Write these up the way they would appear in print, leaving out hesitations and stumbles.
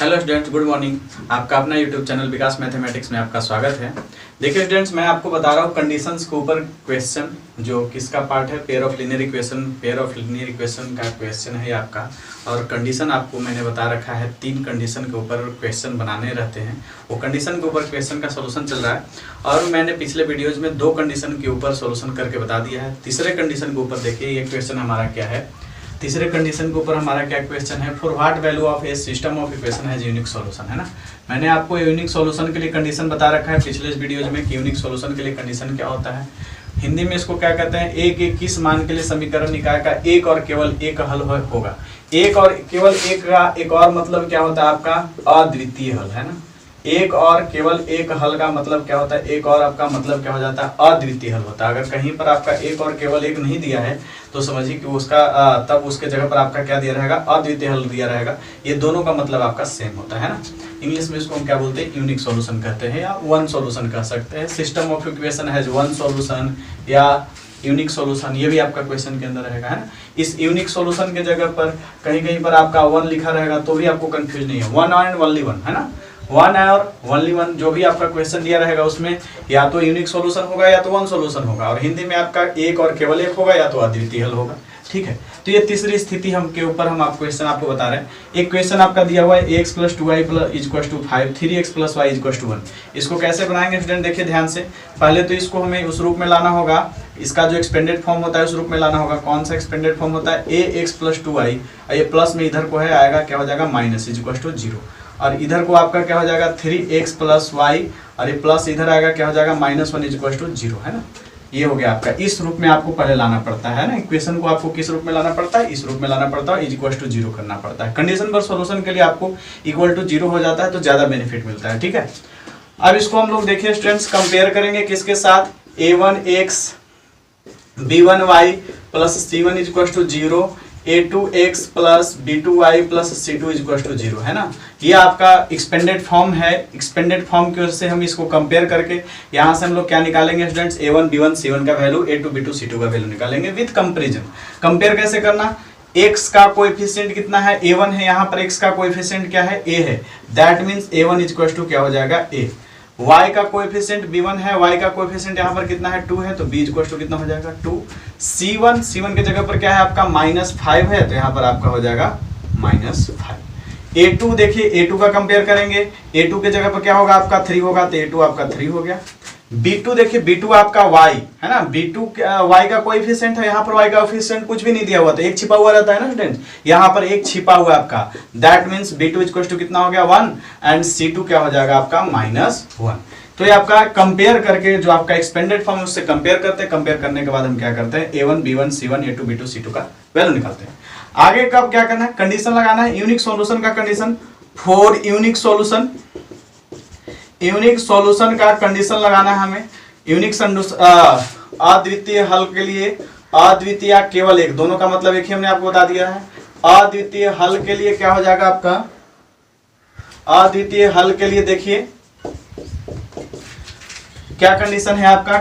Hello students, good morning. आपका अपना YouTube channel विकास mathematics में आपका स्वागत है। देखिए स्टूडेंट्स, मैं आपको बता रहा हूँ कंडीशंस के ऊपर क्वेश्चन, जो किसका पार्ट है, पेयर ऑफ लीनियर इक्वेशन का क्वेश्चन है आपका। और कंडीशन आपको मैंने बता रखा है, 3 कंडीशन के ऊपर क्वेश्चन बनाने रहते हैं। वो कंडीशन के ऊपर क्वेश्चन का सोल्यूशन चल रहा है और मैंने पिछले वीडियोज में 2 कंडीशन के ऊपर सोल्यूशन करके बता दिया है। तीसरे कंडीशन के ऊपर देखिए ये क्वेश्चन हमारा क्या है। तीसरे कंडीशन के ऊपर हमारा क्या क्वेश्चन है, for what value of A system of equation has unique solution, है ना। मैंने आपको यूनिक सॉल्यूशन के लिए कंडीशन बता रखा है पिछले वीडियोज में कि यूनिक सॉल्यूशन के लिए कंडीशन क्या होता है। हिंदी में इसको क्या कहते हैं, एक एक किस मान के लिए समीकरण निकाय का एक और केवल एक हल होगा। एक और केवल एक का एक और मतलब क्या होता है आपका, अद्वितीय हल, है ना। एक और केवल एक हल का मतलब क्या होता है, एक और आपका मतलब क्या हो जाता है, अद्वितीय हल होता है। अगर कहीं पर आपका एक और केवल एक नहीं दिया है तो समझिए कि उसका तब उसके जगह पर आपका क्या दिया रहेगा, अद्वितीय हल दिया रहेगा। ये दोनों का मतलब आपका सेम होता है ना। इंग्लिश में इसको हम क्या बोलते हैं, यूनिक सॉल्यूशन कहते हैं या वन सॉल्यूशन कह सकते हैं। System of equation has one solution या यूनिक सॉल्यूशन, ये भी आपका क्वेश्चन के अंदर रहेगा, है ना। इस यूनिक सॉल्यूशन के जगह पर कहीं पर आपका वन लिखा रहेगा तो भी आपको कंफ्यूज नहीं है। वन एंड ओनली वन, है ना। वन और ओनली वन जो भी आपका क्वेश्चन दिया रहेगा उसमें या तो यूनिक सॉल्यूशन होगा या तो वन सॉल्यूशन होगा। और हिंदी में आपका एक और केवल एक होगा या तो अद्वितीय हल होगा, ठीक है। तो ये तीसरी स्थिति हम के ऊपर हम आप क्वेश्चन आपको बता रहे हैं। एक क्वेश्चन आपका दिया हुआ है x + 2y = 5 3x + y = 1। इसको कैसे बनाएंगे स्टूडेंट, देखिए ध्यान से। पहले तो इसको हमें उस रूप में लाना होगा, इसका जो एक्सपेंडेड फॉर्म होता है उस रूप में लाना होगा। कौन सा एक्सपेंडेड फॉर्म होता है, ax + 2y, ये प्लस में इधर को है आएगा क्या हो जाएगा, माइनस = 0। और इधर को आपका क्या हो जाएगा 3x + y और ये प्लस इधर आएगा क्या हो जाएगा -1 = 0, है ना। ये हो गया आपका। इस रूप में आपको पहले लाना पड़ता है ना, इक्वेशन को आपको किस रूप में लाना पड़ता है, इस रूप में लाना पड़ता है, =0 करना पड़ता है। कंडीशन पर सॉल्यूशन के लिए आपको = 0 हो जाता है तो ज्यादा बेनिफिट मिलता है, ठीक है। अब इसको हम लोग देखिए स्टूडेंट्स, कंपेयर करेंगे किसके साथ, a1x b1y + c1 = 0, a2x + b2y + c2 = 0, है ना। ये आपका एक्सपेंडेड फॉर्म है। एक्सपेंडेड फॉर्म की ओर से हम इसको कंपेयर करके यहाँ से हम लोग क्या निकालेंगे स्टूडेंट्स, a1 b1 c1 का वैल्यू, a2 b2 c2 का वैल्यू निकालेंगे विद कंपैरिजन। कंपेयर कैसे करना, x का कोएफिशिएंट कितना है, a1 है, यहाँ पर x का कोएफिशिएंट क्या है, a है। दैट मीन्स a1 = क्या हो जाएगा, a। y का कोएफिशिएंट b1 है, y का कोएफिशिएंट यहाँ पर कितना है, 2 है, तो b = कितना हो जाएगा, 2। c1 के जगह पर क्या है आपका -5 है, तो यहाँ पर आपका हो जाएगा -5। a2 देखिए, a2 का कंपेयर करेंगे, a2 के जगह पर क्या होगा आपका 3 होगा, तो a2 आपका 3 हो गया। b2 देखिए, b2 आपका y है ना, b2 y का कोएफिशिएंट है, यहाँ पर y का कोएफिशिएंट कुछ भी नहीं दिया हुआ, तो एक छिपा हुआ रहता है ना स्टूडेंट, यहाँ पर एक छिपा हुआ आपका। दैट मीन्स b2 = कितना हो गया, 1 एंड c2 क्या हो जाएगा आपका -1। तो ये आपका कंपेयर करके जो आपका एक्सपेंडेड फॉर्म उससे कंपेयर करते हैं। कंपेयर करने के बाद हम क्या करते हैं, a1 b1 c1 a2 b2 c2 का वैल्यू निकालते हैं। आगे कब क्या करना है, कंडीशन लगाना है, यूनिक सॉल्यूशन का condition. For unique solution, unique solution का कंडीशन लगाना है हमें। यूनिक अद्वितीय हल के लिए, अद्वितीय केवल एक, दोनों का मतलब एक ही हमने आपको बता दिया है। अद्वितीय हल के लिए क्या हो जाएगा आपका, अद्वितीय हल के लिए देखिए क्या कंडीशन है आपका,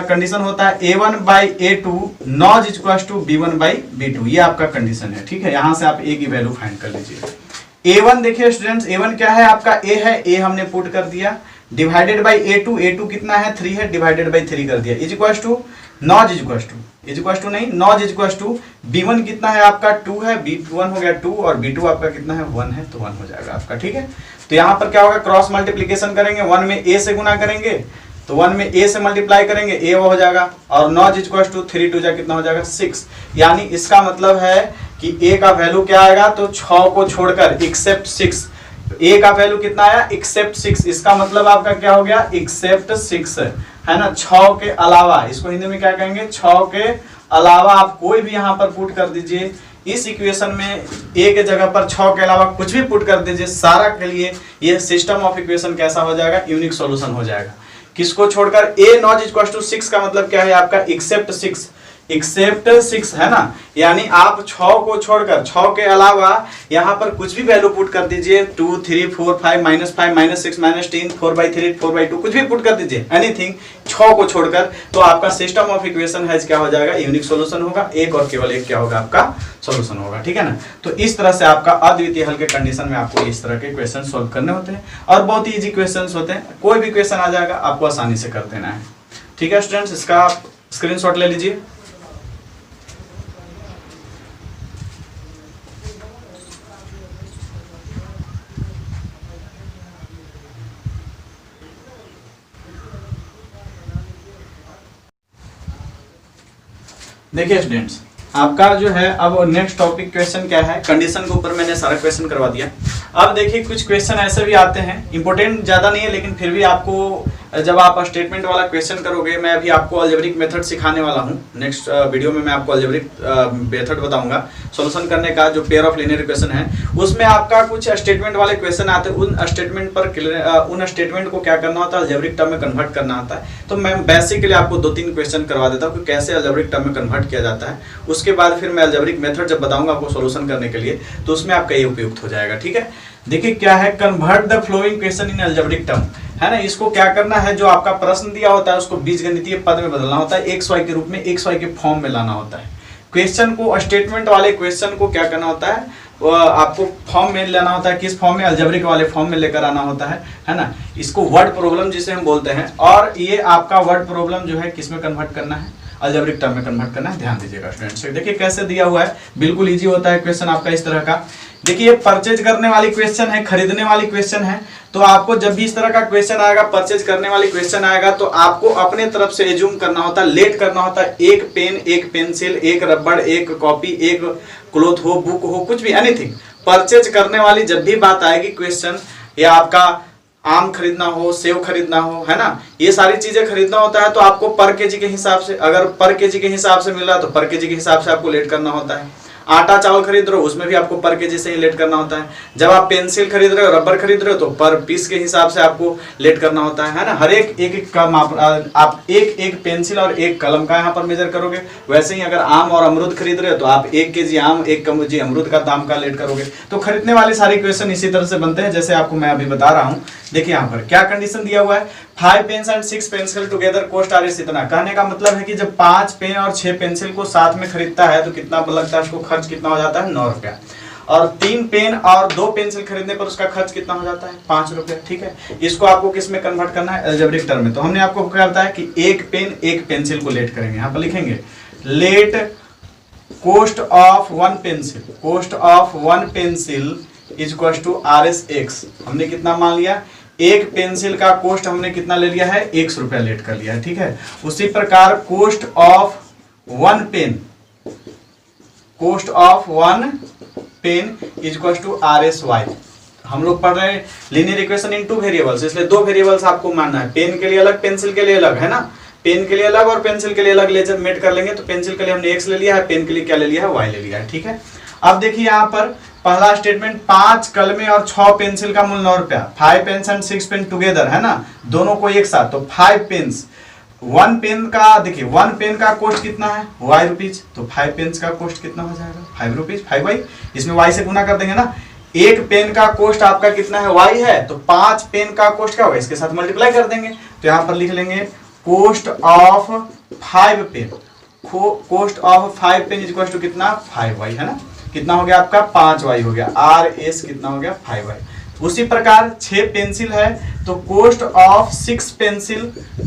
कंडीशन होता है a1/a2 नॉट = b1/b2, ये आपका कंडीशन है, ठीक है। यहां से आप a की वैल्यू फाइंड कर लीजिए। a1 देखिए स्टूडेंट्स, a1 क्या है आपका, a है, a हमने पुट कर दिया, डिवाइडेड बाय a2, a2 कितना है 3 है, डिवाइडेड बाय 3 कर दिया, नॉट = b1 कितना है आपका 2 है, b1 हो गया 2 और b2 आपका कितना है 1 है, तो 1 हो जाएगा आपका, ठीक है। तो यहाँ पर क्या होगा, क्रॉस मल्टीप्लीकेशन करेंगे, 1 में a से गुना करेंगे तो 1 में a से मल्टीप्लाई करेंगे, a वो हो जाएगा, और नॉट = 3 2 जा कितना हो जाएगा 6। यानी इसका मतलब है कि a का वैल्यू क्या आएगा, तो 6 को छोड़कर एक्सेप्ट 6, a का वैल्यू कितना आया, एक्सेप्ट 6। इसका मतलब आपका क्या हो गया, एक्सेप्ट 6, है ना। 6 के अलावा, इसको हिंदी में क्या कहेंगे, 6 के अलावा आप कोई भी यहाँ पर पुट कर दीजिए। इस इक्वेशन में a के जगह पर 6 के अलावा कुछ भी पुट कर दीजिए, सारा के लिए यह सिस्टम ऑफ इक्वेशन कैसा हो जाएगा, यूनिक सॉल्यूशन हो जाएगा। किसको छोड़कर, a नॉट = 6 का मतलब क्या है आपका, एक्सेप्ट 6। एक्सेप्ट 6 है ना, यानी आप 6 को छोड़कर 6 के अलावा यहाँ पर कुछ भी वैल्यू पुट कर दीजिए, 2 3 4 5 -5 -6 -10 4/3 4/2 कुछ भी पुट कर दीजिए, एनीथिंग 6 को छोड़कर, तो आपका सिस्टम ऑफ इक्वेशन है क्या हो जाएगा, यूनिक सॉल्यूशन होगा, एक और केवल एक क्या होगा आपका सॉल्यूशन होगा, ठीक है ना। तो इस तरह से आपका अद्वितीय हल के कंडीशन में आपको इस तरह के क्वेश्चन सॉल्व करने होते हैं और बहुत ही इजी क्वेश्चन होते हैं, कोई भी क्वेश्चन आ जाएगा आपको आसानी से कर देना है, ठीक है स्टूडेंट्स। इसका स्क्रीनशॉट ले लीजिए। देखिए स्टूडेंट्स, आपका जो है अब नेक्स्ट टॉपिक क्वेश्चन क्या है, कंडीशन के ऊपर मैंने सारा क्वेश्चन करवा दिया। अब देखिए कुछ क्वेश्चन ऐसे भी आते हैं, इंपॉर्टेंट ज़्यादा नहीं है लेकिन फिर भी आपको जब आप स्टेटमेंट वाला क्वेश्चन करोगे, मैं अभी आपको अलजेब्रिक मेथड सिखाने वाला हूँ। नेक्स्ट वीडियो में मैं आपको अलजेब्रिक मेथड बताऊंगा सॉल्यूशन करने का, जो पेयर ऑफ लीनियर इक्वेशन है उसमें आपका कुछ स्टेटमेंट वाले क्वेश्चन आते हैं, उन स्टेटमेंट को क्या करना होता है, अलजेब्रिक टर्म में कन्वर्ट करना होता है। तो मैं बेसिकली आपको 2-3 क्वेश्चन करवा देता हूँ कि कैसे अलजेब्रिक टर्म में कन्वर्ट किया जाता है, उसके बाद फिर मैं अलजेब्रिक मेथड जब बताऊंगा आपको सॉल्यूशन करने के लिए, तो उसमें आपका ये उपयुक्त हो जाएगा, ठीक है। देखिए क्या है, convert the flowing question in algebraic term, है ना। इसको क्या करना है, जो आपका प्रश्न दिया होता है उसको बीजगणितीय पद में बदलना होता है, XY के रूप में, XY के फॉर्म में लाना होता है। क्वेश्चन को, स्टेटमेंट वाले क्वेश्चन को क्या करना होता है, आपको फॉर्म में लेना होता है, किस फॉर्म में, अलजेब्रिक वाले फॉर्म में लेकर आना होता है ना। इसको वर्ड प्रॉब्लम जिसे हम बोलते हैं, और ये आपका वर्ड प्रॉब्लम जो है किस में कन्वर्ट करना है, अलजेब्रिक टर्म में कन्वर्ट करना है। ध्यान दीजिएगा स्टूडेंट्स, देखिए कैसे दिया हुआ है, बिल्कुल इजी होता है क्वेश्चन आपका इस तरह का। देखिए परचेज करने वाली क्वेश्चन है, खरीदने वाली क्वेश्चन है, तो आपको जब भी इस तरह का क्वेश्चन आएगा, परचेज करने वाली क्वेश्चन आएगा, तो आपको अपने तरफ से एज्यूम करना होता है, लेट करना होता है, एक पेन, एक पेंसिल, एक रबड़, एक कॉपी, एक क्लोथ हो, बुक हो, कुछ भी, एनीथिंग। परचेज करने वाली जब भी बात आएगी क्वेश्चन, या आपका आम खरीदना हो, सेव खरीदना हो, है ना, ये सारी चीजें खरीदना होता है, तो आपको पर केजी के हिसाब से, अगर पर केजी के हिसाब से मिल रहा है तो पर केजी के हिसाब से आपको लेट करना होता है। आटा चावल खरीद रहे हो उसमें भी आपको पर केजी से ही लेट करना होता है। जब आप पेंसिल खरीद रहे हो, रबर खरीद रहे हो, तो पर पीस के हिसाब से आपको लेट करना होता है ना। हर एक का माप, आप एक पेंसिल और एक कलम का यहाँ पर मेजर करोगे। वैसे ही अगर आम और अमरूद खरीद रहे हो तो आप 1 केजी आम, 1 केजी अमरूद का दाम का लेट करोगे। तो खरीदने वाले सारे क्वेश्चन इसी तरह से बनते हैं जैसे आपको मैं अभी बता रहा हूँ। देखिए यहाँ पर क्या कंडीशन दिया हुआ है, 5 pens and 6 pencil together cost are इतना। कहने का मतलब है कि जब 5 पेन और 6 पेंसिल को साथ में खरीदता है तो कितना लगता है, उसको खर्च कितना हो जाता है, 9 रुपया। और 3 पेन और 2 पेंसिल खरीदने पर उसका खर्च कितना हो जाता है, 5 रुपया, ठीक है। इसको आपको किस में कन्वर्ट करना है, अलजेब्रिक टर्म में। तो हमने आपको क्या बताया कि 1 पेन 1 पेंसिल को लेट करेंगे। यहाँ पर लिखेंगे let cost of 1 pencil, cost of 1 pencil is equal to RSX। हमने कितना मान लिया, 1 पेंसिल का कॉस्ट हमने कितना ले लिया है, 100 रुपया लेट कर लिया है, ठीक है। उसी प्रकार cost of 1 pen, cost of 1 pen is equal to RSY। हम लोग पढ़ रहे हैं लीनियर इक्वेशन इन 2 वेरिएबल्स, इसलिए 2 वेरिएबल्स आपको मानना है। पेन के लिए अलग, पेंसिल के लिए अलग, है ना। पेन के लिए अलग और पेंसिल के लिए अलग ले मेट कर लेंगे। तो पेंसिल के लिए हमने X ले लिया है, पेन के लिए क्या ले लिया है, Y ले लिया है, ठीक है। अब देखिए यहाँ पर पहला स्टेटमेंट, 5 कलमे और 6 पेंसिल का मूल 9 रुपया। 5 पेन्स एंड 6 पेन टुगेदर, है ना, दोनों को एक साथ। तो 5 पेन्स, 1 पेन का, देखिए 1 पेन का कॉस्ट कितना है, Y रुपीज। तो 5 पेन्स का कॉस्ट कितना हो जाएगा, 5 रुपीज, 5Y। इसमें Y से गुना कर देंगे ना। 1 पेन का कॉस्ट आपका कितना है, Y है, तो 5 पेन का कॉस्ट क्या होगा, इसके साथ मल्टीप्लाई कर देंगे। तो यहाँ पर लिख लेंगे cost of 5 pen, cost of 5 pen is equal to कितना, 5Y, है ना। कितना हो गया आपका, 5Y हो गया। RS कितना हो गया, 5Y। उसी प्रकार 6 पेंसिल है तो cost of 6 pencil,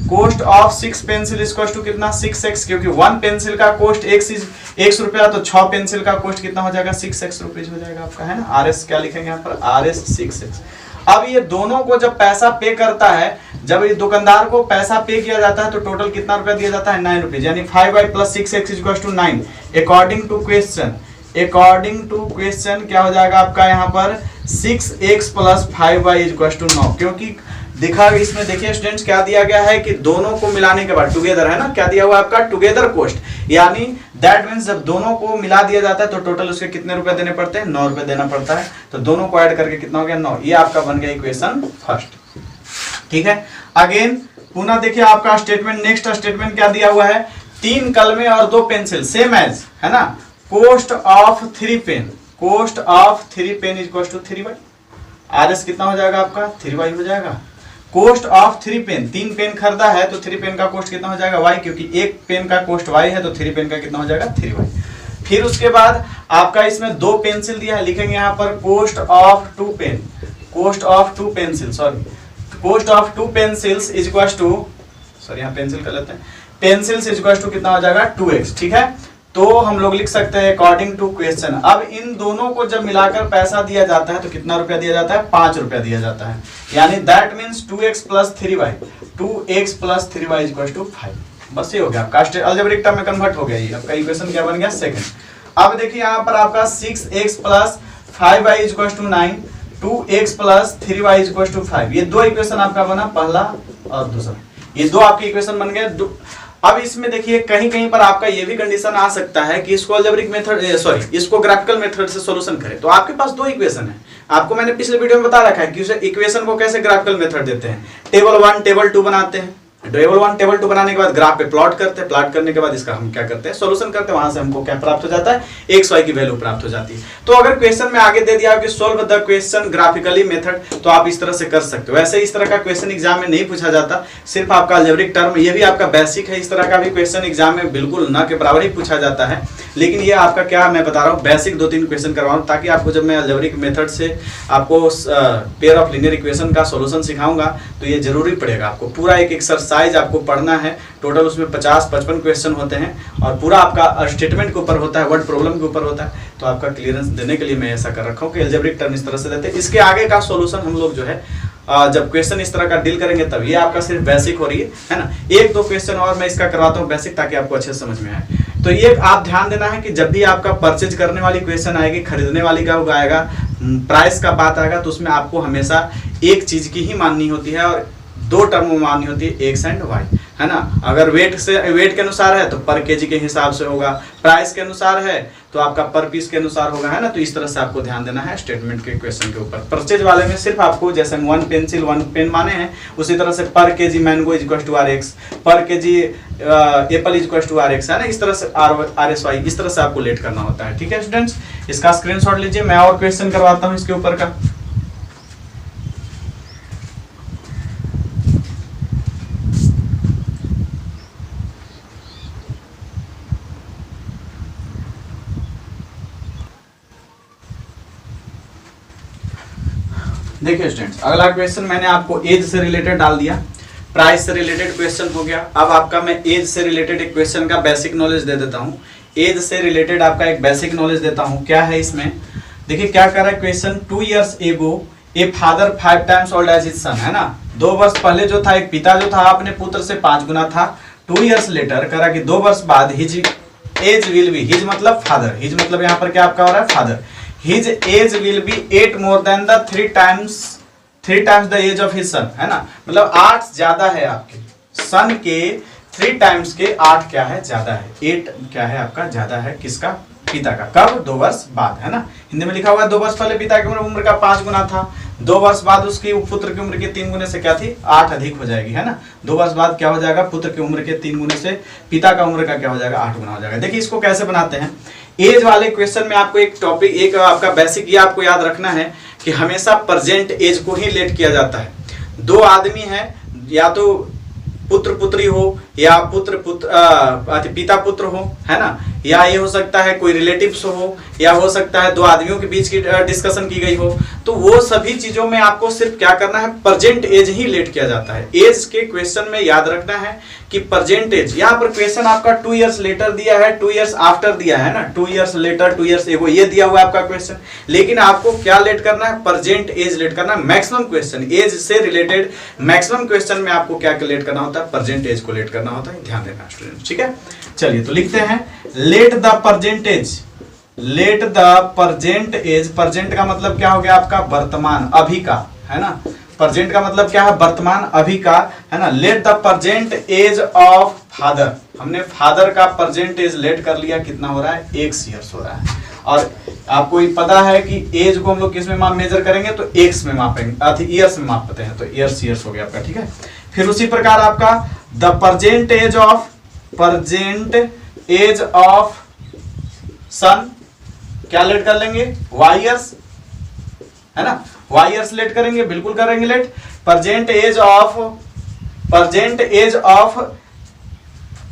cost of 6 pencil is equal to कितना, 6X, क्योंकि 1 पेंसिल का कॉस्ट 1 रुपया, तो 6 पेंसिल का कॉस्ट कितना हो जाएगा, 6X रुपीज हो जाएगा आपका, है ना। RS क्या लिखेंगे यहाँ पर, RS 6X। अब ये दोनों को जब पैसा पे करता है, जब ये दुकानदार को पैसा पे किया जाता है तो टोटल कितना रुपया दिया जाता है, 9 रुपीज, यानी 5Y plus 6X is equal to 9। According to question, according to question क्या हो जाएगा आपका यहाँ पर, 6X plus 5Y is equal to 9। क्योंकि दिखा इसमें, देखिए स्टूडेंट्स क्या दिया गया है कि दोनों को मिलाने के बाद टुगेदर, है ना, क्या दिया हुआ है आपका, टुगेदर कॉस्ट, यानी दैट मीन्स जब दोनों को मिला दिया जाता है तो टोटल उसके कितने रुपए देने पड़ते हैं, 9 रुपए देना पड़ता है। तो दोनों को ऐड करके कितना हो गया, 9। ये आपका बन गया इक्वेशन फर्स्ट, ठीक है। अगेन पुनः देखिए आपका स्टेटमेंट, नेक्स्ट स्टेटमेंट क्या दिया हुआ है, 3 कलमें और 2 पेंसिल सेम एज, है ना, cost of 3 pen, cost of 3 pen is equal to 3y। RS कितना हो जाएगा आपका 3y हो जाएगा। कॉस्ट ऑफ 3 पेन, 3 पेन खरीदा है तो 3 पेन का कॉस्ट कितना हो जाएगा y, क्योंकि एक पेन का कॉस्ट y है तो 3 पेन का कितना हो जाएगा 3y। फिर उसके बाद आपका इसमें 2 पेंसिल दिया है, लिखेंगे यहाँ पर cost of 2 pen, cost of 2 pencil, sorry cost of 2 pencils is equal to, sorry यहाँ पेंसिल कर लेते हैं, पेंसिल्स इज इक्वल टू कितना हो जाएगा 2x, ठीक है। तो हम लोग लिख सकते हैं अकॉर्डिंग टू क्वेश्चन। अब इन दोनों को जब मिलाकर पैसा दिया जाता है तो कितना रुपया दिया जाता है 5 रुपया दिया जाता है, यानी that means 2x plus 3y, 2x plus 3y is equal to 5। बस ये हो गया आपका अलजेब्रिक टर्म में कन्वर्ट हो गया, ये आपका इक्वेशन क्या बन गया सेकंड। अब देखिए यहाँ पर आपका 6x plus 5y is equal to 9, 2x plus 3y is equal to 5। ये दो इक्वेशन आपका बना, पहला और दूसरा, ये दो आपके इक्वेशन बन गए। अब इसमें देखिए कहीं कहीं पर आपका ये भी कंडीशन आ सकता है कि इसको अलजेब्रिक मेथड, सॉरी इसको ग्राफिकल मेथड से सॉल्यूशन करें। तो आपके पास दो इक्वेशन है, आपको मैंने पिछले वीडियो में बता रखा है कि उसे इक्वेशन को कैसे ग्राफिकल मेथड देते हैं। टेबल 1 टेबल 2 बनाते हैं, टेबल 1 टेबल 2 बनाने के बाद ग्राफ पे प्लॉट करते हैं, प्लॉट करने के बाद इसका हम क्या करते हैं सॉल्यूशन करते हैं, वहां से हमको क्या प्राप्त हो जाता है एक्स वाई की वैल्यू प्राप्त हो जाती है। तो अगर क्वेश्चन में आगे दे दिया कि solve the question graphically method, तो आप इस तरह से कर सकते हो। वैसे इस तरह का क्वेश्चन एग्जाम में नहीं पूछा जाता, सिर्फ आपका अलजेब्रिक टर्म, ये भी आपका बेसिक है, इस तरह का भी क्वेश्चन एग्जाम में बिल्कुल न के बराबर ही पूछा जाता है। लेकिन ये आपका क्या मैं बता रहा हूँ बेसिक 2-3 क्वेश्चन करवा रहा हूँ, ताकि आपको जब मैं अलजेब्रिक मेथड से आपको पेयर ऑफ लीनियर इक्वेशन का सॉल्यूशन सिखाऊंगा तो ये जरूरी पड़ेगा। आपको पूरा एक एक्सरसाइज आपको पढ़ना है, टोटल उसमें 50-55 क्वेश्चन होते हैं और पूरा आपका स्टेटमेंट के ऊपर होता है, वर्ड प्रॉब्लम के ऊपर होता है। तो आपका क्लियरेंस देने के लिए मैं ऐसा कर रखा हूँ कि अलजेब्रिक टर्म इस तरह से देते हैं। इसके आगे का सॉल्यूशन हम लोग जो है जब क्वेश्चन इस तरह का डील करेंगे तब, ये आपका सिर्फ बेसिक हो रही है ना। 1-2 क्वेश्चन और मैं इसका करवाता हूँ बेसिक, ताकि आपको अच्छे समझ में आए। तो ये आप ध्यान देना है कि जब भी आपका परचेज करने वाली क्वेश्चन आएगी, खरीदने वाली का आएगा, प्राइस का बात आएगा, तो उसमें आपको हमेशा एक चीज की ही माननी होती है और 2 टर्म माननी होती है, एक्स एंड वाई, है ना। अगर वेट के अनुसार है तो पर केजी के हिसाब से होगा, प्राइस के अनुसार है तो आपका पर पीस के अनुसार होगा, है ना। तो इस तरह से आपको ध्यान देना है स्टेटमेंट के क्वेश्चन के ऊपर। परचेज वाले में सिर्फ आपको जैसे 1 पेंसिल 1 पेन माने हैं, उसी तरह से per KG mango is equal to RX, per KG apple is equal to RX, है ना। इस तरह से RSY, इस तरह से आपको लेट करना होता है, ठीक है स्टूडेंट्स। इसका स्क्रीनशॉट लीजिए, मैं और क्वेश्चन करवाता हूँ इसके ऊपर का। देखिए स्टूडेंट्स, अगला क्वेश्चन मैंने आपको एज से रिलेटेड डाल दिया, प्राइस से रिलेटेड क्वेश्चन हो गया। अब आपका मैं एज से रिलेटेड एक क्वेश्चन का बेसिक नॉलेज दे देता हूँ। एज से रिलेटेड आपका एक बेसिक नॉलेज देता हूँ। क्या है इसमें, देखिए क्या कर रहा है question. 2 years ago a father 5 times old as his son, है ना। 2 वर्ष पहले जो था एक पिता जो था अपने पुत्र से 5 गुना था। 2 years later करा कि 2 वर्ष बाद his age will be, his मतलब फादर, हिज मतलब यहाँ पर क्या आपका हो रहा है father, his age will be 8 more than the 3 times the age of his son, है ना। मतलब 8 ज्यादा है आपके सन के 3 times के 8 क्या है ज्यादा है, 8 क्या है आपका ज्यादा है किसका, पिता का। कब, 2 वर्ष बाद, है ना। हिंदी में लिखा हुआ है 2 वर्ष पहले पिता की उम्र का 5 गुना था, 2 वर्ष बाद उसकी पुत्र की उम्र के 3 गुने से क्या थी 8 अधिक हो जाएगी, है ना। 2 वर्ष बाद क्या हो जाएगा, पुत्र की उम्र के 3 गुने से पिता का उम्र का क्या हो जाएगा 8 गुना हो जाएगा। देखिए इसको कैसे बनाते हैं। एज वाले क्वेश्चन में आपको एक टॉपिक, एक आपका बेसिक ये आपको याद रखना है कि हमेशा प्रेजेंट एज को ही लेट किया जाता है। 2 आदमी हैं, या तो पुत्र पुत्री हो या पिता पुत्र हो, है ना, या ये हो सकता है कोई रिलेटिव्स हो, या हो सकता है 2 आदमियों के बीच की डिस्कशन की गई हो। तो वो सभी चीजों में आपको सिर्फ क्या करना है, प्रेजेंट एज ही लेट किया जाता है। एज के क्वेश्चन में याद रखना है कि प्रेजेंट एज, यहाँ पर क्वेश्चन आपका 2 years लेटर दिया है, 2 years आफ्टर दिया है ना, 2 years लेटर 2 years एगो ये दिया हुआ है आपका क्वेश्चन। लेकिन आपको क्या लेट करना है, प्रेजेंट एज लेट करना है। मैक्सिमम क्वेश्चन एज से रिलेटेड मैक्सिमम क्वेश्चन में आपको क्या लेट करना होता है, प्रेजेंट एज को लेट करना होता है। ध्यान देना स्टूडेंट, ठीक है। चलिए तो लिखते हैं let the present age, let the present age, present का मतलब क्या हो गया आपका वर्तमान, अभी का, है ना। प्रेजेंट का मतलब क्या है, वर्तमान, अभी का, है ना। Let the present age of father, हमने फादर का प्रेजेंट एज लेट कर लिया, कितना हो रहा है x years हो रहा है। और आपको ये पता है कि एज को हम लोग किस में मेजर करेंगे, तो x में मापेंगे, ईयर्स में मापते हैं, तो ईयर्स हो गया आपका, ठीक है। फिर उसी प्रकार आपका the present age of present age of son, क्या लेट कर लेंगे, y ईयर्स, है ना, y ईयर्स लेट करेंगे, बिल्कुल करेंगे let. Present age of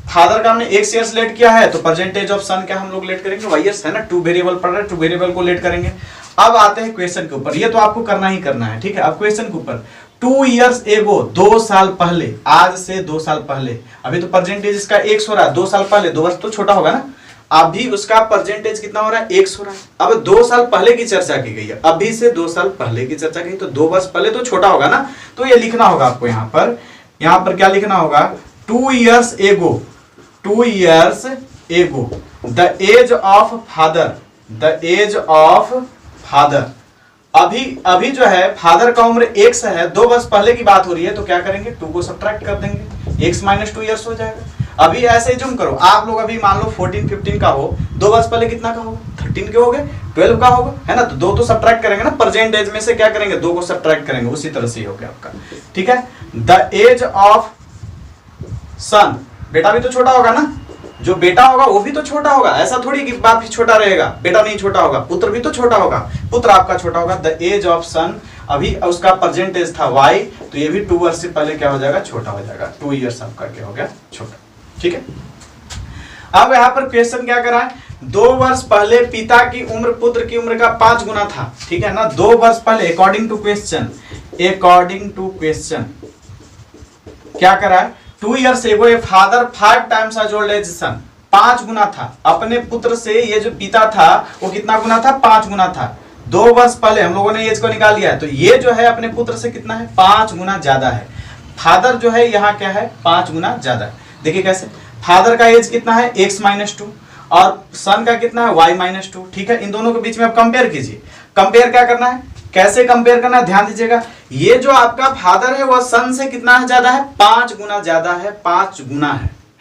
father का हमने x ईयर्स लेट किया है, तो प्रेजेंट एज ऑफ सन क्या हम लोग लेट करेंगे, y ईयर्स, है ना, टू वेरिएबल पढ़ रहे हैं, टू वेरिएबल को लेट करेंगे। अब आते हैं क्वेश्चन के ऊपर, ये तो आपको करना ही करना है, ठीक है। अब क्वेश्चन के ऊपर 2 years ago, 2 साल पहले, आज से 2 साल पहले, अभी तो परसेंटेज इसका x हो रहा है, 2 साल पहले, 2 वर्ष तो छोटा होगा ना, अभी उसका परसेंटेज कितना हो रहा है, x हो रहा है। अब 2 साल पहले की चर्चा की गई है, अभी से 2 साल पहले की चर्चा की, तो 2 वर्ष पहले तो छोटा होगा ना, तो ये लिखना होगा आपको यहाँ पर क्या लिखना होगा, 2 years ago, 2 years ago, the age of father, the age of father, अभी जो है फादर का उम्र x है, 2 वर्ष पहले की बात हो रही है, तो क्या करेंगे, 2 को सब्ट्रैक्ट कर देंगे, x माइनस 2 ईयर्स हो जाएगा। अभी ऐसे जुम करो, आप लोग अभी मान लो 14-15 का हो, 2 वर्ष पहले कितना का होगा, 13 के हो गए, 12 का होगा, है ना, तो 2 तो सब्ट्रैक्ट करेंगे ना, प्रेजेंट एज में से क्या करेंगे, 2 को सब्ट्रैक्ट करेंगे, उसी तरह से ही हो गया आपका, ठीक है। द एज ऑफ सन, बेटा भी तो छोटा होगा ना, जो बेटा होगा वो भी तो छोटा होगा, ऐसा थोड़ी कि बाप भी छोटा रहेगा, बेटा नहीं छोटा होगा, पुत्र भी तो छोटा होगा, पुत्र आपका छोटा होगा। द एज ऑफ सन, अभी उसका प्रेजेंट एज था y, तो ये भी 2 वर्ष से पहले क्या हो जाएगा, छोटा हो जाएगा, 2 ईयर्स आपका क्या हो गया, छोटा, ठीक है। अब यहाँ पर क्वेश्चन क्या करा है, 2 वर्ष पहले पिता की उम्र पुत्र की उम्र का 5 गुना था, ठीक है ना, 2 वर्ष पहले अकॉर्डिंग टू क्वेश्चन क्या करा है, 2 years ago a father 5 times as old as son, 5 गुना था अपने पुत्र से, ये जो पिता था वो कितना गुना था, 5 गुना था। 2 वर्ष पहले हम लोगों ने एज को निकाल लिया है, तो ये जो है अपने पुत्र से कितना है, 5 गुना ज्यादा है। फादर जो है यहाँ क्या है, 5 गुना ज्यादा है। देखिए कैसे, फादर का एज कितना है, x माइनस 2, और सन का कितना है, y माइनस 2, ठीक है। इन दोनों के बीच में आप कंपेयर कीजिए, कंपेयर क्या करना है, कैसे कंपेयर करना है, ध्यान दीजिएगा। ये जो आपका फादर है वह सन से कितना है, ज्यादा है, 5 गुना ज्यादा है, 5 गुना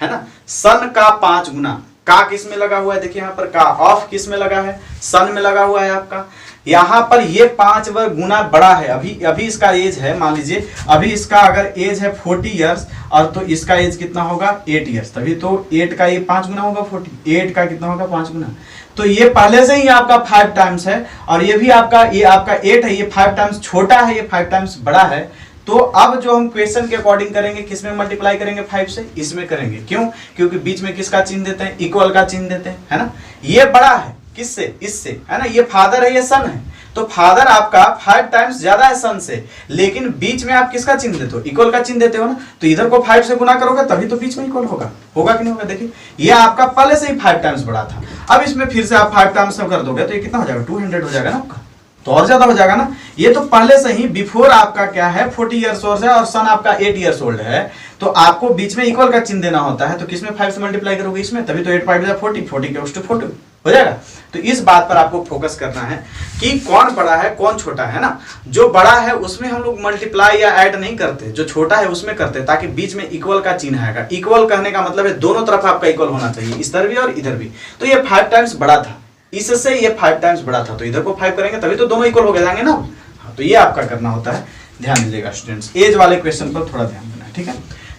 है ना, सन का 5 गुना। का किस में लगा हुआ है, देखिए यहाँ पर का ऑफ किस में लगा है, सन में लगा हुआ है आपका। यहाँ पर ये 5 गुना बड़ा है। अभी इसका एज है, मान लीजिए अभी इसका अगर एज है 40 ईयर्स, और तो इसका एज कितना होगा, 8 ईयर्स, तभी तो 8 का ये 5 गुना होगा, 48 का कितना होगा, 5 गुना। तो ये पहले से ही आपका 5 टाइम्स है, और ये भी आपका 8 है, ये 5 टाइम्स छोटा है, ये 5 टाइम्स बड़ा है। तो अब जो हम क्वेश्चन के अकॉर्डिंग करेंगे, किस में मल्टीप्लाई करेंगे, 5 से, इसमें करेंगे। क्यों, क्योंकि बीच में किसका चिन्ह देते हैं, इक्वल का चिन्ह देते हैं, है ना। ये बड़ा है किससे, इससे, है ना, ये फादर है, ये सन है, तो फादर आपका 5 टाइम्स ज्यादा है सन से, लेकिन बीच में आप किसका चिन्ह देते हो, इक्वल का चिन्ह देते हो ना, तो इधर को 5 से गुना करोगे तभी तो बीच में इक्वल होगा कि नहीं होगा। देखिए ये आपका पहले से ही 5 टाइम्स बड़ा था, अब इसमें फिर से आप 5 टाइम्स कर दोगे तो ये कितना हो जाएगा, 200 हो जाएगा ना आपका, तो और ज्यादा हो जाएगा ना। ये तो पहले से ही बिफोर आपका क्या है, 40 ईयर्स ओल्ड है, और सन आपका 8 ईयर्स ओल्ड है, तो आपको बीच में इक्वल का चिन्ह देना होता है। तो किसमें 5 से मल्टीप्लाई करोगे, इसमें, तभी तो 8 5 40, 40 के 40 हो जाएगा। तो इस बात पर आपको फोकस करना है कि कौन बड़ा है कौन छोटा है ना। जो बड़ा है उसमें हम लोग मल्टीप्लाई या ऐड नहीं करते, जो छोटा है उसमें करते हैं, ताकि बीच में इक्वल का चिन्ह आएगा। इक्वल कहने का मतलब है दोनों तरफ आपका इक्वल होना चाहिए, इधर भी और इधर भी। तो ये 5 टाइम्स बड़ा था, इससे ये 5 टाइम्स बड़ा था, तो इधर को 5 करेंगे तभी तो दोनों इक्वल हो जाएंगे ना। हाँ, तो ये आपका करना होता है। ध्यान दीजिएगा स्टूडेंट्स, एज वाले क्वेश्चन पर थोड़ा ध्यान देना है, ठीक है।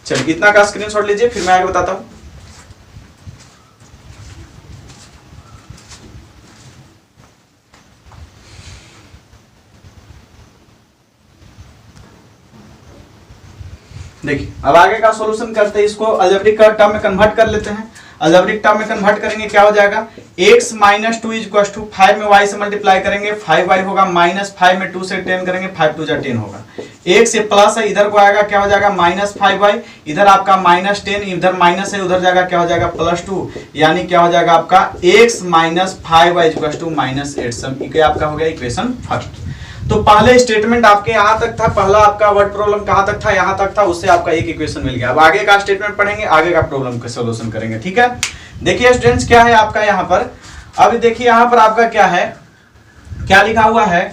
चलिए इतना का स्क्रीनशॉट लीजिए, फिर मैं आगे बताता हूँ। देखिए अब आगे का सॉल्यूशन करते हैं, इसको अलजेब्रिक टर्म में कन्वर्ट कर लेते हैं। अलजेब्रिक टर्म में कन्वर्ट करेंगे क्या हो जाएगा, x minus 2 is equal to 5 में y से मल्टीप्लाई करेंगे 5y होगा, माइनस 5 में 2 से 10 करेंगे 5 2 जा 10 होगा। एक से प्लस है, इधर को आएगा क्या हो जाएगा माइनस 5y, इधर आपका माइनस 10, इधर माइनस है, उधर जाएगा क्या हो जाएगा प्लस 2, यानी क्या हो जाएगा आपका x minus 5y is equal to minus 8। Sum आपका हो गया इक्वेशन फर्स्ट। तो पहले स्टेटमेंट आपके यहां तक था, पहला आपका वर्ड प्रॉब्लम कहां तक था, यहां तक था, उससे आपका एक इक्वेशन मिल गया। अब आगे का स्टेटमेंट पढ़ेंगे, आगे का प्रॉब्लम का सॉल्यूशन करेंगे, ठीक है। देखिए स्टूडेंट्स क्या है आपका यहाँ पर, अभी देखिए यहाँ पर आपका क्या है, क्या लिखा हुआ है,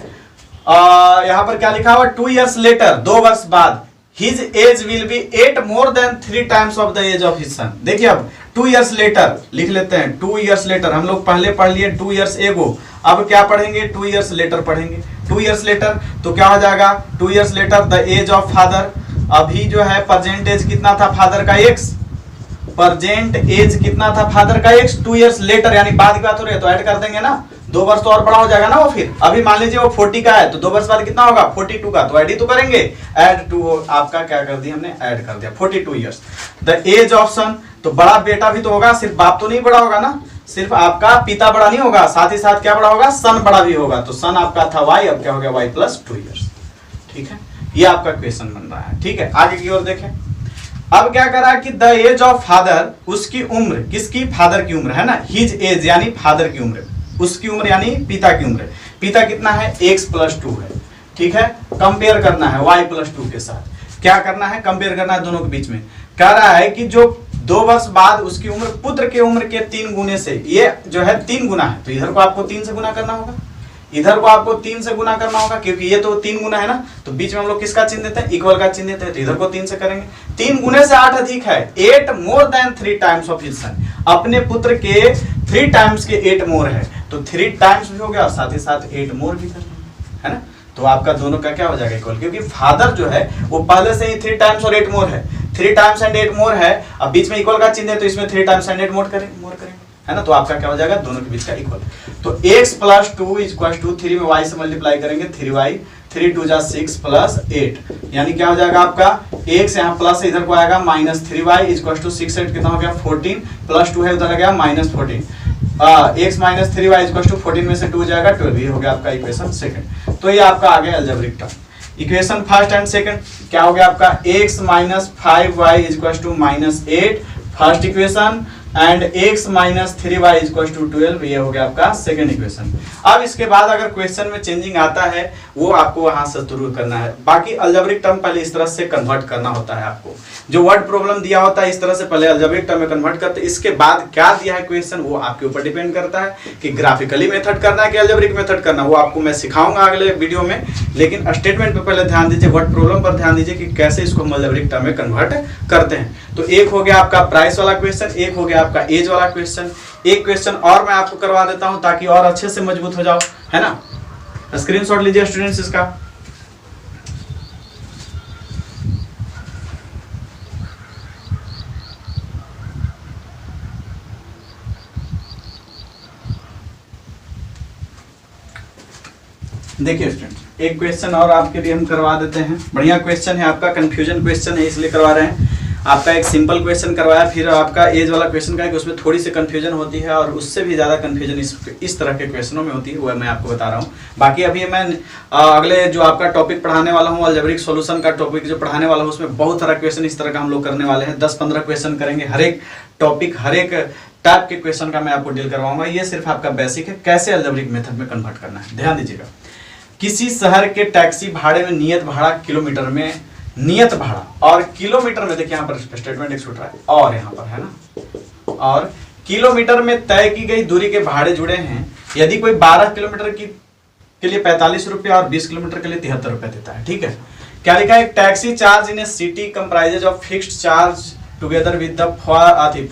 यहाँ पर क्या लिखा हुआ, 2 years later, 2 वर्ष बाद, his age will be 8 more than 3 times of the age of his son। देखिए अब 2 years later लिख लेते हैं, 2 years later हम लोग पहले पढ़ लिए 2 years ago, अब क्या पढ़ेंगे 2 years later पढ़ेंगे। 2 years later तो क्या हो जाएगा, 2 years later the age of father, अभी जो है प्रेजेंट एज कितना था फादर का x, प्रेजेंट एज कितना था फादर का एक्स 2 इयर्स लेटर, यानी बाद की बात हो रही है तो ऐड कर देंगे ना, 2 वर्ष तो और बड़ा हो जाएगा ना वो। फिर अभी मान लीजिए वो 40 का है तो 2 वर्ष बाद कितना होगा 42 का, तो ऐड ही तो करेंगे। ऐड टू आपका क्या कर दिया हमने, ऐड कर दिया 42 इयर्स। द एज ऑफ सन, तो बड़ा बेटा भी तो होगा, सिर्फ बाप तो नहीं बड़ा होगा ना, सिर्फ आपका पिता बड़ा नहीं होगा, साथ ही साथ क्या बड़ा होगा, सन बड़ा भी होगा। तो सन आपका था y, अब क्या हो गया y + 2 इयर्स। ठीक है, ये आपका क्वेश्चन बन रहा है। ठीक है, आगे की ओर देखें। अब क्या करा कि द एज ऑफ फादर, उसकी उम्र, किसकी, फादर की उम्र है ना, हिज एज यानी फादर की उम्र, उसकी उम्र यानी पिता की उम्र। पिता कितना है, x + 2 है। ठीक है, कंपेयर करना है y + 2 के साथ। क्या करना है, कंपेयर करना है दोनों के बीच में। कह रहा है कि जो 2 वर्ष बाद उसकी उम्र पुत्र के उम्र के 3 गुने से, ये जो है 3 गुना है, तो इधर को आपको 3 से गुना करना होगा, इधर को आपको 3 से गुना करना होगा, क्योंकि ये तो 3 गुना है ना, तो बीच में हम लोग किसका चिन्ह देते हैं, इक्वल का चिन्ह देते हैं, तो इधर को 3 से करेंगे। 3 गुने से 8 अधिक है, 8 more than 3 times of his son, अपने पुत्र के 3 टाइम्स के 8 मोर है, तो 3 टाइम्स भी हो गया और साथ ही साथ 8 मोर भी करना है ना, तो आपका दोनों का क्या हो जाएगा, इक्वल, क्योंकि फादर जो है वो पहले से ही 3 टाइम्स और 8 मोर है, 3 टाइम्स एंड 8 मोर है, अब बीच में इक्वल का चिन्ह है तो इसमें 3 टाइम्स एंड 8 मोर करेंगे है ना, तो आपका क्या हो जाएगा, दोनों के बीच का इक्वल। तो x + 2 = 3 में y से मल्टीप्लाई करेंगे, 3y, 3 2 = 6 + 8, यानी क्या हो जाएगा आपका, x यहाँ प्लस है इधर को आएगा -3y = 6, 8 कितना हो गया 14, + 2 है उधर आ गया -14, x - 3y = 14 में से 2 जाएगा 12, ये हो गया आपका इक्वेशन सेकंड। तो ये आपका आ गया algebraic term. Equation first and second क्या हो गया आपका, x - 5y = -8 first equation, and x - 3y = 12, ये हो गया आपका सेकंड इक्वेशन। अब इसके बाद अगर क्वेश्चन में चेंजिंग आता है वो आपको वहां से शुरू करना है, बाकी अलजेब्रिक टर्म पहले इस तरह से कन्वर्ट करना होता है आपको, जो वर्ड प्रॉब्लम दिया होता है इस तरह से पहले अलजेब्रिक टर्म में कन्वर्ट करते हैं, इसके बाद क्या दिया है क्वेश्चन वो आपके ऊपर डिपेंड करता है कि ग्राफिकली मेथड करना है कि अलजेब्रिक मेथड करना, वो आपको मैं सिखाऊंगा अगले वीडियो में, लेकिन स्टेटमेंट पे पहले ध्यान दीजिए, वर्ड प्रॉब्लम पर ध्यान दीजिए कि कैसे इसको हम अलजेब्रिक टर्म में कन्वर्ट करते हैं। तो एक हो गया आपका प्राइस वाला क्वेश्चन, एक हो गया आपका एज वाला क्वेश्चन, एक क्वेश्चन और मैं आपको करवा देता हूं ताकि और अच्छे से मजबूत हो जाओ, है ना। स्क्रीनशॉट लीजिए स्टूडेंट्स इसका। देखिए स्टूडेंट, एक क्वेश्चन और आपके लिए हम करवा देते हैं, बढ़िया क्वेश्चन है आपका, कंफ्यूजन क्वेश्चन है इसलिए करवा रहे हैं। आपका एक सिंपल क्वेश्चन करवाया, फिर आपका एज वाला क्वेश्चन का है कि उसमें थोड़ी सी कंफ्यूजन होती है और उससे भी ज़्यादा कंफ्यूजन इस तरह के क्वेश्चनों में होती है, वह मैं आपको बता रहा हूँ। बाकी अभी मैं अगले जो आपका टॉपिक पढ़ाने वाला हूँ, अलजेब्रिक सॉल्यूशन का टॉपिक जो पढ़ाने वाला हूँ, उसमें बहुत सारा क्वेश्चन इस तरह का हम लोग करने वाले हैं, 10-15 क्वेश्चन करेंगे, हर एक टॉपिक हर एक टाइप के क्वेश्चन का मैं आपको डील करवाऊंगा। ये सिर्फ आपका बेसिक है, कैसे अलजेब्रिक मेथड में कन्वर्ट करना है, ध्यान दीजिएगा। किसी शहर के टैक्सी भाड़े में नियत भाड़ा किलोमीटर में, नियत भाड़ा और किलोमीटर में, देखिए यहाँ पर स्टेटमेंट एक छूट रहा है और यहाँ पर है ना, और किलोमीटर में तय की गई दूरी के भाड़े जुड़े हैं। यदि कोई 12 किलोमीटर के लिए 45 रुपया और 20 किलोमीटर के लिए 73 रुपया देता है, ठीक है। क्या लिखा है, taxi charge in A city comprises of fixed charge together with the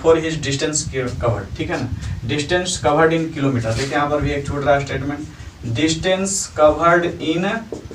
for his distance covered, ठीक है ना, डिस्टेंस कवर्ड इन किलोमीटर। देखिए यहाँ पर भी एक छूट रहा है statement, distance covered in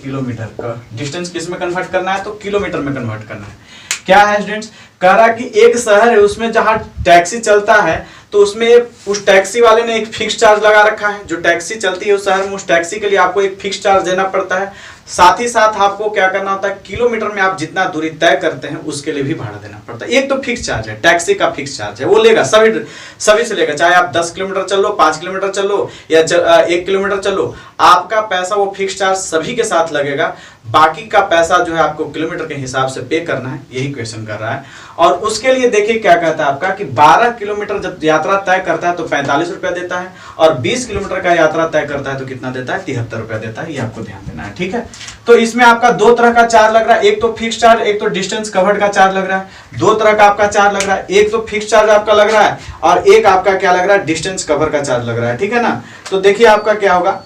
kilometre का डिस्टेंस किस में कन्वर्ट करना है, तो किलोमीटर में कन्वर्ट करना है। क्या है स्टूडेंट्स, कह रहा कि एक शहर है उसमें जहां टैक्सी चलता है तो उसमें उस टैक्सी वाले ने एक फिक्स चार्ज लगा रखा है, जो टैक्सी चलती है उस शहर में उस टैक्सी के लिए आपको एक फिक्स चार्ज देना पड़ता है। साथ ही साथ आपको क्या करना होता है, किलोमीटर में आप जितना दूरी तय करते हैं उसके लिए भी भाड़ा देना पड़ता है। एक तो फिक्स चार्ज है, टैक्सी का फिक्स चार्ज है, वो लेगा सभी से लेगा, चाहे आप 10 किलोमीटर चलो, 5 किलोमीटर चलो या 1 किलोमीटर चलो, आपका पैसा वो फिक्स चार्ज सभी के साथ लगेगा। बाकी का पैसा जो है आपको किलोमीटर के हिसाब से पे करना है, यही क्वेश्चन कर रहा है। और उसके लिए देखिए क्या कहता है आपका कि 12 किलोमीटर जब यात्रा तय करता है तो 45 रुपया देता है, और 20 किलोमीटर का यात्रा तय करता है तो कितना देता है, 73 रुपया देता है। ये आपको ध्यान देना है, ठीक है। तो इसमें आपका 2 तरह का चार्ज लग रहा है, एक तो फिक्स चार्ज, एक तो डिस्टेंस कवर्ड का चार्ज लग रहा है। 2 तरह का आपका चार्ज लग रहा है, एक तो फिक्स चार्ज आपका लग रहा है और एक आपका क्या लग रहा है, डिस्टेंस कवर का चार्ज लग रहा है, ठीक है ना। तो देखिए आपका क्या होगा,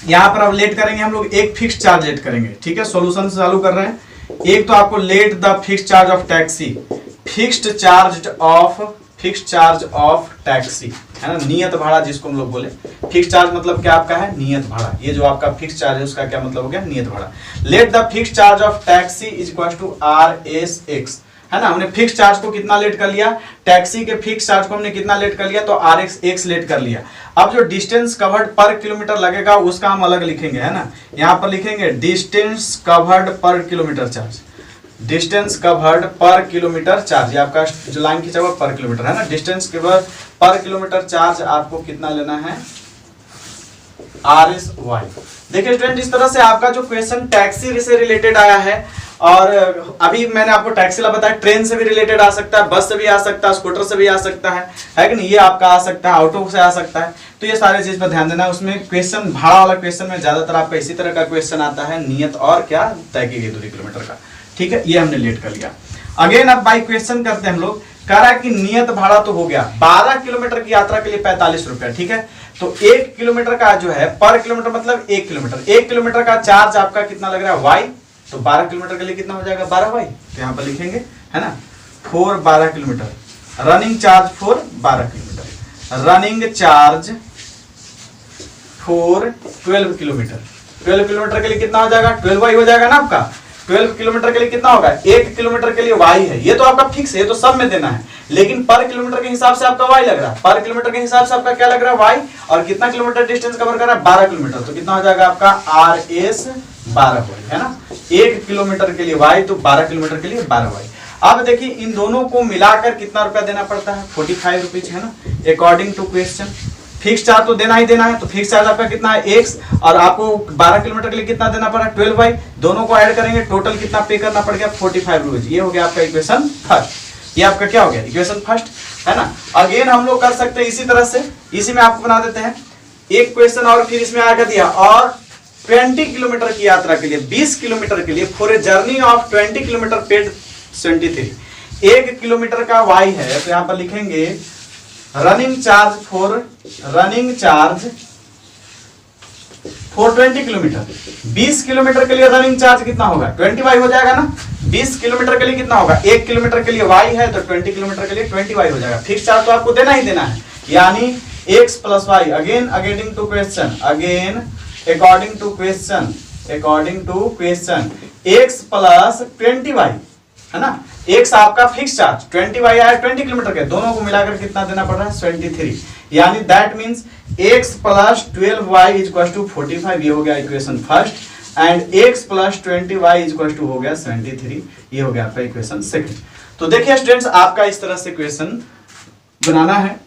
यहाँ पर अब लेट करेंगे हम लोग, एक फिक्स चार्ज लेट करेंगे, ठीक है। सॉल्यूशन से चालू कर रहे हैं। एक तो आपको late the fix charge of taxi, fixed charge of taxi है ना, नियत भाड़ा जिसको हम लोग बोले। फिक्स चार्ज मतलब क्या आपका है, नियत भाड़ा। ये जो आपका फिक्स चार्ज है उसका क्या मतलब हो गया, नियत भाड़ा। Let the fix charge of taxi is equal to RSX है ना, हमने फिक्स चार्ज को कितना लेट कर लिया, टैक्सी के फिक्स चार्ज को हमने कितना लेट कर लिया, तो RX लेट कर लिया। अब जो डिस्टेंस कवर्ड पर किलोमीटर लगेगा उसका हम अलग लिखेंगे, है ना, यहाँ पर लिखेंगे डिस्टेंस कवर्ड पर किलोमीटर चार्ज, डिस्टेंस कवर्ड पर किलोमीटर चार्ज, ये आपका जो लाइन खींचा हुआ पर किलोमीटर है ना, डिस्टेंस कवर्ड पर किलोमीटर चार्ज आपको कितना लेना है, RSY। देखिए स्टूडेंट, इस तरह से आपका जो क्वेश्चन टैक्सी से रिलेटेड आया है, और अभी मैंने आपको टैक्सी वाला बताया, ट्रेन से भी रिलेटेड आ सकता है, बस से भी आ सकता है, स्कूटर से भी आ सकता है कि नहीं, ये आपका आ सकता है, ऑटो से आ सकता है। तो ये सारे चीज पर ध्यान देना है। उसमें क्वेश्चन भाड़ा वाला क्वेश्चन में ज्यादातर आपका इसी तरह का क्वेश्चन आता है, नियत और क्या तय की गई दूरी किलोमीटर का। ठीक है, ये हमने लेट कर लिया। अगेन अब बाई क्वेश्चन करते हैं हम लोग, कह रहा है कि नियत भाड़ा तो हो गया 12 किलोमीटर की यात्रा के लिए 45 रुपया। ठीक है, तो 1 किलोमीटर का जो है पर किलोमीटर मतलब 1 किलोमीटर, 1 किलोमीटर का चार्ज आपका कितना लग रहा है Y, तो 12 किलोमीटर के लिए कितना हो जाएगा 12Y, तो यहाँ पर लिखेंगे, है ना, 12 kilometre running charge for 12 kilometre, running charge for 12 kilometre, 12 kilometre के लिए कितना हो जाएगा 12Y हो जाएगा ना आपका। 12 किलोमीटर के लिए कितना होगा, 1 किलोमीटर के लिए Y है, ये तो आपका फिक्स है, ये तो सब में देना है, लेकिन पर किलोमीटर के हिसाब से आपका Y लग रहा है, पर किलोमीटर के हिसाब से आपका क्या लग रहा है Y, और कितना किलोमीटर डिस्टेंस कवर कर रहा है 12 किलोमीटर, तो कितना हो जाएगा आपका RS 12Y, है ना, 1 किलोमीटर के लिए Y, तो 12 किलोमीटर के लिए 12Y। अब देखिए इन दोनों को मिलाकर कितना रुपया देना पड़ता है, 45 रुपीज, है ना, according to question. Fix charge तो देना ही देना है, तो फिक्स चार्ज आपका कितना है X, और आपको 12 किलोमीटर के लिए कितना देना पड़ा 12Y, दोनों को ऐड करेंगे टोटल कितना पे करना पड़ गया 45 रुपीज। ये हो गया आपका इक्वेशन फर्स्ट, ये आपका क्या हो गया इक्वेशन फर्स्ट, है ना। अगेन हम लोग कर सकते हैं इसी तरह से, इसी में आपको बना देते हैं एक क्वेश्चन और, फिर इसमें आकर दिया, और 20 किलोमीटर की यात्रा के लिए 20 किलोमीटर के लिए for a journey of 20 kilometre paid 23, 1 kilometre का Y है, तो यहां पर लिखेंगे running charge for 20 kilometre, 20 kilometre के लिए रनिंग चार्ज कितना होगा 20Y हो जाएगा ना, 20 किलोमीटर के लिए कितना होगा, 1 किलोमीटर के लिए Y है, तो 20 किलोमीटर के लिए 20Y हो जाएगा। फिक्स चार्ज तो आपको देना ही देना है, यानी X plus Y, again according to question, again according to question X plus 20Y, है ना, X आपका फिक्स चार्ज 20Y आया 20 किलोमीटर के, दोनों को मिलाकर कितना देना पड़ रहा है 23, यानी that means X plus 12Y is equal to 45, ये हो गया equation first, and X plus 20Y is equal to हो गया 73, ये हो गया आपका इक्वेशन सेकंड। तो देखिए स्टूडेंट्स, आपका इस तरह से क्वेश्चन बनाना है।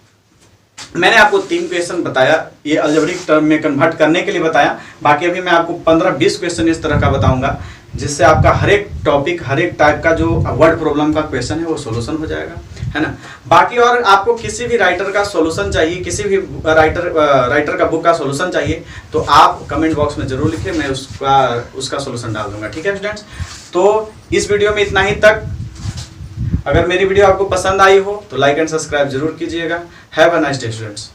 मैंने आपको 3 क्वेश्चन बताया, ये अलजेब्रिक टर्म में कन्वर्ट करने के लिए बताया, बाकी अभी मैं आपको 15-20 क्वेश्चन इस तरह का बताऊंगा, जिससे आपका हर एक टॉपिक, हर एक टाइप का जो वर्ड प्रॉब्लम का क्वेश्चन है वो सॉल्यूशन हो जाएगा, है ना। बाकी और आपको किसी भी राइटर का सॉल्यूशन चाहिए, किसी भी राइटर का बुक का सॉल्यूशन चाहिए, तो आप कमेंट बॉक्स में जरूर लिखें, मैं उसका सॉल्यूशन डाल दूंगा। ठीक है स्टूडेंट्स, तो इस वीडियो में इतना ही तक। अगर मेरी वीडियो आपको पसंद आई हो तो लाइक एंड सब्सक्राइब जरूर कीजिएगा। Have a nice day students.